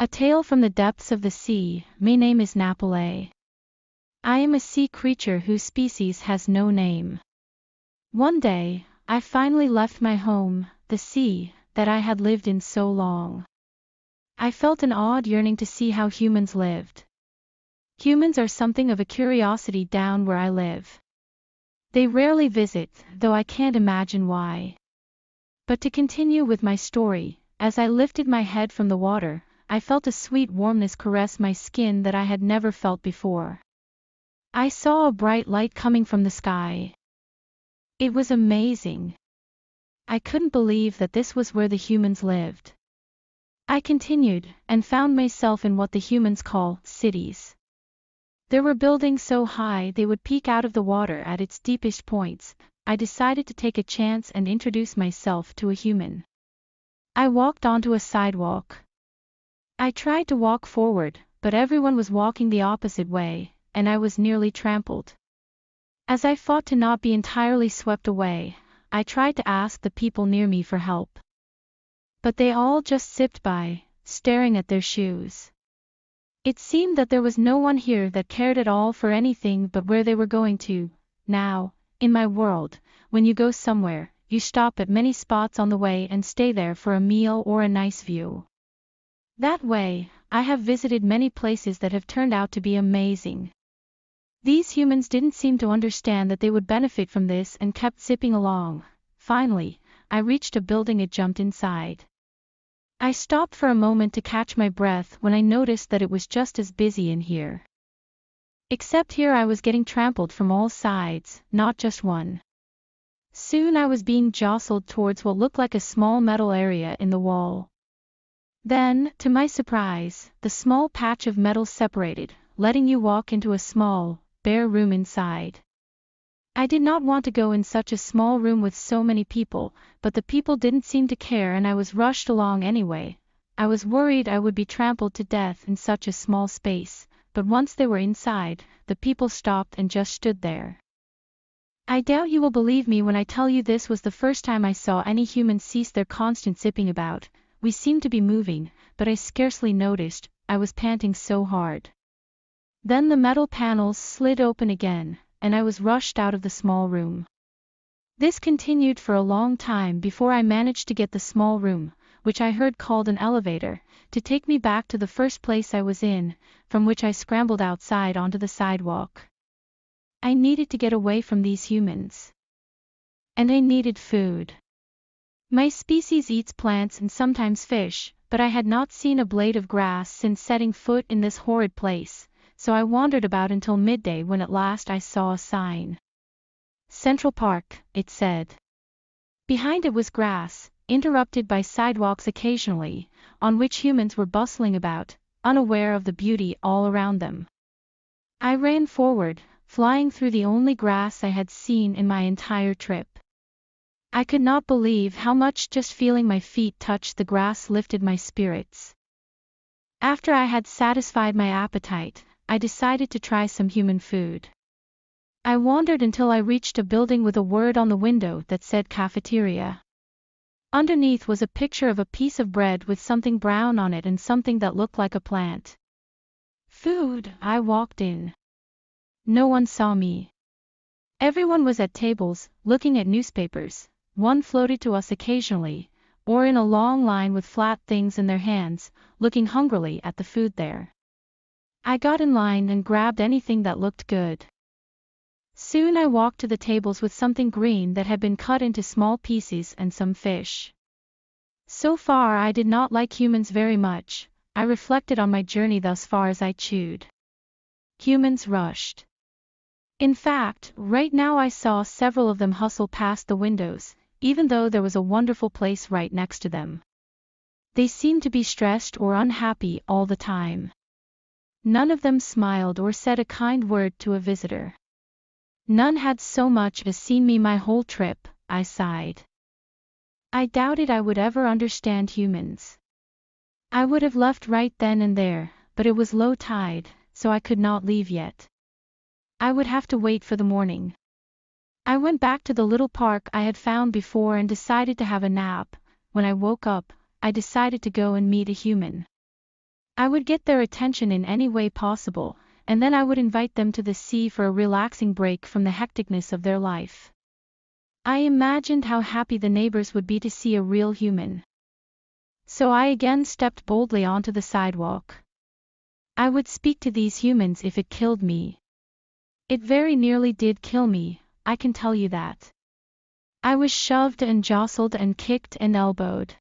A tale from the depths of the sea. My name is Napalei. I am a sea creature whose species has no name. One day, I finally left my home, the sea, that I had lived in so long. I felt an odd yearning to see how humans lived. Humans are something of a curiosity down where I live. They rarely visit, though I can't imagine why. But to continue with my story, as I lifted my head from the water, I felt a sweet warmness caress my skin that I had never felt before. I saw a bright light coming from the sky. It was amazing. I couldn't believe that this was where the humans lived. I continued, and found myself in what the humans call cities. There were buildings so high they would peek out of the water at its deepest points. I decided to take a chance and introduce myself to a human. I walked onto a sidewalk. I tried to walk forward, but everyone was walking the opposite way, and I was nearly trampled. As I fought to not be entirely swept away, I tried to ask the people near me for help. But they all just zipped by, staring at their shoes. It seemed that there was no one here that cared at all for anything but where they were going to. Now, in my world, when you go somewhere, you stop at many spots on the way and stay there for a meal or a nice view. That way, I have visited many places that have turned out to be amazing. These humans didn't seem to understand that they would benefit from this and kept zipping along. Finally, I reached a building and jumped inside. I stopped for a moment to catch my breath when I noticed that it was just as busy in here. Except here I was getting trampled from all sides, not just one. Soon I was being jostled towards what looked like a small metal area in the wall. Then, to my surprise, the small patch of metal separated, letting you walk into a small, bare room inside. I did not want to go in such a small room with so many people, but the people didn't seem to care and I was rushed along anyway. I was worried I would be trampled to death in such a small space, but once they were inside, the people stopped and just stood there. I doubt you will believe me when I tell you this was the first time I saw any humans cease their constant zipping about. We seemed to be moving, but I scarcely noticed, I was panting so hard. Then the metal panels slid open again, and I was rushed out of the small room. This continued for a long time before I managed to get the small room, which I heard called an elevator, to take me back to the first place I was in, from which I scrambled outside onto the sidewalk. I needed to get away from these humans. And I needed food. My species eats plants and sometimes fish, but I had not seen a blade of grass since setting foot in this horrid place, so I wandered about until midday when at last I saw a sign. Central Park, it said. Behind it was grass, interrupted by sidewalks occasionally, on which humans were bustling about, unaware of the beauty all around them. I ran forward, flying through the only grass I had seen in my entire trip. I could not believe how much just feeling my feet touch the grass lifted my spirits. After I had satisfied my appetite, I decided to try some human food. I wandered until I reached a building with a word on the window that said cafeteria. Underneath was a picture of a piece of bread with something brown on it and something that looked like a plant. Food. I walked in. No one saw me. Everyone was at tables, looking at newspapers. One floated to us occasionally, or in a long line with flat things in their hands, looking hungrily at the food there. I got in line and grabbed anything that looked good. Soon I walked to the tables with something green that had been cut into small pieces and some fish. So far I did not like humans very much. I reflected on my journey thus far as I chewed. Humans rushed. In fact, right now I saw several of them hustle past the windows, even though there was a wonderful place right next to them. They seemed to be stressed or unhappy all the time. None of them smiled or said a kind word to a visitor. None had so much as seen me my whole trip. I sighed. I doubted I would ever understand humans. I would have left right then and there, but it was low tide, so I could not leave yet. I would have to wait for the morning. I went back to the little park I had found before and decided to have a nap. When I woke up, I decided to go and meet a human. I would get their attention in any way possible, and then I would invite them to the sea for a relaxing break from the hecticness of their life. I imagined how happy the neighbors would be to see a real human. So I again stepped boldly onto the sidewalk. I would speak to these humans if it killed me. It very nearly did kill me, I can tell you that. I was shoved and jostled and kicked and elbowed.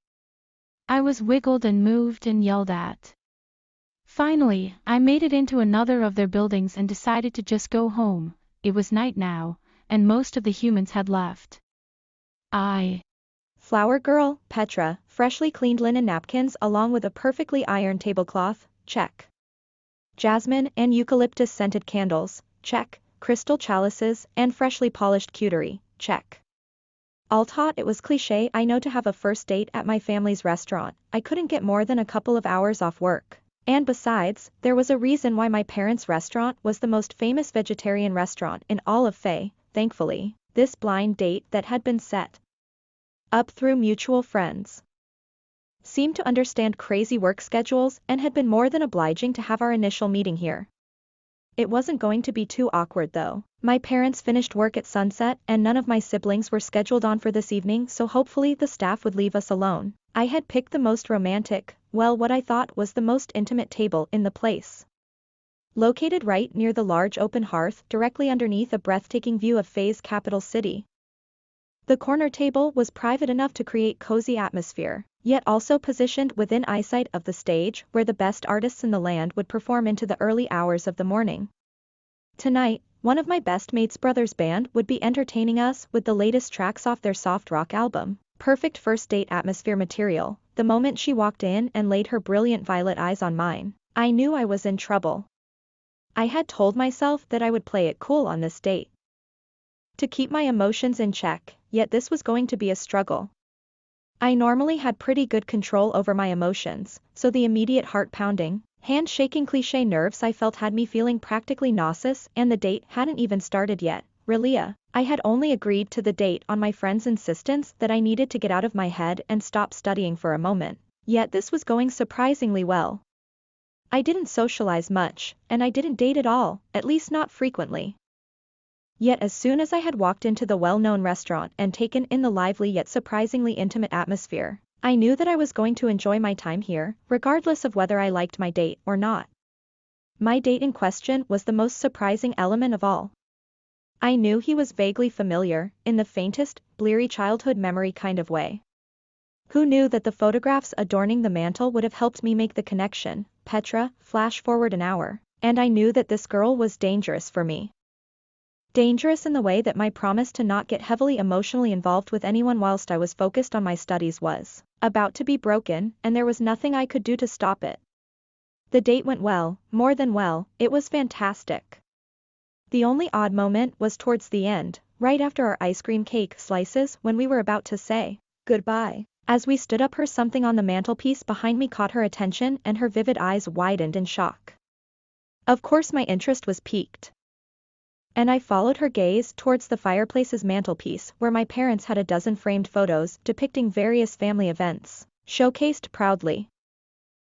I was wiggled and moved and yelled at. Finally, I made it into another of their buildings and decided to just go home. It was night now, and most of the humans had left. Flower girl, Petra, freshly cleaned linen napkins along with a perfectly ironed tablecloth, check. Jasmine and eucalyptus scented candles, check. Crystal chalices and freshly polished cutlery, check. All taught, it was cliché, I know, to have a first date at my family's restaurant. I couldn't get more than a couple of hours off work. And besides, there was a reason why my parents' restaurant was the most famous vegetarian restaurant in all of Faye. Thankfully, this blind date that had been set up through mutual friends seemed to understand crazy work schedules and had been more than obliging to have our initial meeting here. It wasn't going to be too awkward though. My parents finished work at sunset and none of my siblings were scheduled on for this evening, so hopefully the staff would leave us alone. I had picked the most romantic, well, what I thought was the most intimate table in the place. Located right near the large open hearth directly underneath a breathtaking view of Faye's capital city. The corner table was private enough to create cozy atmosphere, yet also positioned within eyesight of the stage where the best artists in the land would perform into the early hours of the morning. Tonight, one of my best mates' brother's band would be entertaining us with the latest tracks off their soft rock album. Perfect first date atmosphere material. The moment she walked in and laid her brilliant violet eyes on mine, I knew I was in trouble. I had told myself that I would play it cool on this date, to keep my emotions in check, yet this was going to be a struggle. I normally had pretty good control over my emotions, so the immediate heart-pounding, hand-shaking cliché nerves I felt had me feeling practically nauseous, and the date hadn't even started yet. Really, I had only agreed to the date on my friend's insistence that I needed to get out of my head and stop studying for a moment. Yet this was going surprisingly well. I didn't socialize much, and I didn't date at all, at least not frequently. Yet as soon as I had walked into the well-known restaurant and taken in the lively yet surprisingly intimate atmosphere, I knew that I was going to enjoy my time here, regardless of whether I liked my date or not. My date in question was the most surprising element of all. I knew he was vaguely familiar, in the faintest, bleary childhood memory kind of way. Who knew that the photographs adorning the mantel would have helped me make the connection? Petra, flash forward an hour, and I knew that this girl was dangerous for me. Dangerous in the way that my promise to not get heavily emotionally involved with anyone whilst I was focused on my studies was about to be broken, and there was nothing I could do to stop it. The date went well, more than well, it was fantastic. The only odd moment was towards the end, right after our ice cream cake slices, when we were about to say goodbye. As we stood up, something on the mantelpiece behind me caught her attention and her vivid eyes widened in shock. Of course my interest was piqued, and I followed her gaze towards the fireplace's mantelpiece where my parents had a dozen framed photos depicting various family events, showcased proudly.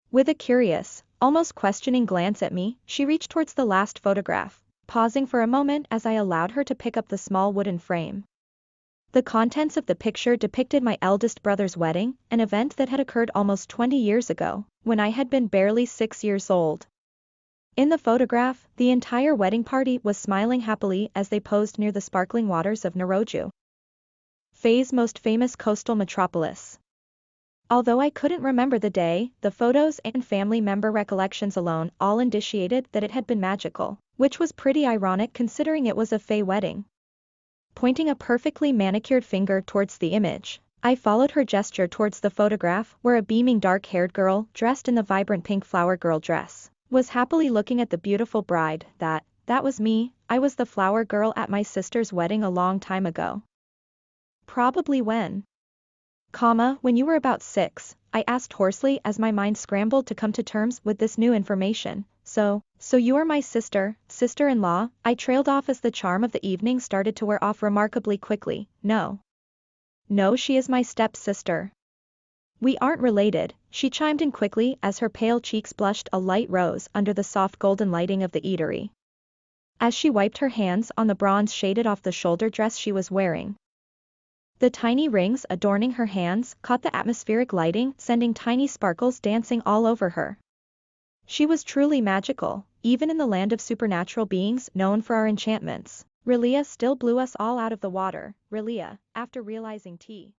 With a curious, almost questioning glance at me, she reached towards the last photograph, pausing for a moment as I allowed her to pick up the small wooden frame. The contents of the picture depicted my eldest brother's wedding, an event that had occurred almost 20 years ago, when I had been barely 6 years old. In the photograph, the entire wedding party was smiling happily as they posed near the sparkling waters of Naroju, Faye's most famous coastal metropolis. Although I couldn't remember the day, the photos and family member recollections alone all indicated that it had been magical, which was pretty ironic considering it was a Faye wedding. Pointing a perfectly manicured finger towards the image, I followed her gesture towards the photograph where a beaming dark-haired girl dressed in the vibrant pink flower girl dress was happily looking at the beautiful bride. That was me. I was the flower girl at my sister's wedding a long time ago. Probably when you were about 6, I asked hoarsely as my mind scrambled to come to terms with this new information. So you are my sister-in-law, I trailed off as the charm of the evening started to wear off remarkably quickly. No, she is my step-sister. We aren't related, She chimed in quickly as her pale cheeks blushed a light rose under the soft golden lighting of the eatery. As she wiped her hands on the bronze shaded off the shoulder dress she was wearing, the tiny rings adorning her hands caught the atmospheric lighting, sending tiny sparkles dancing all over her. She was truly magical, even in the land of supernatural beings known for our enchantments. Relia still blew us all out of the water, Relia, after realizing T.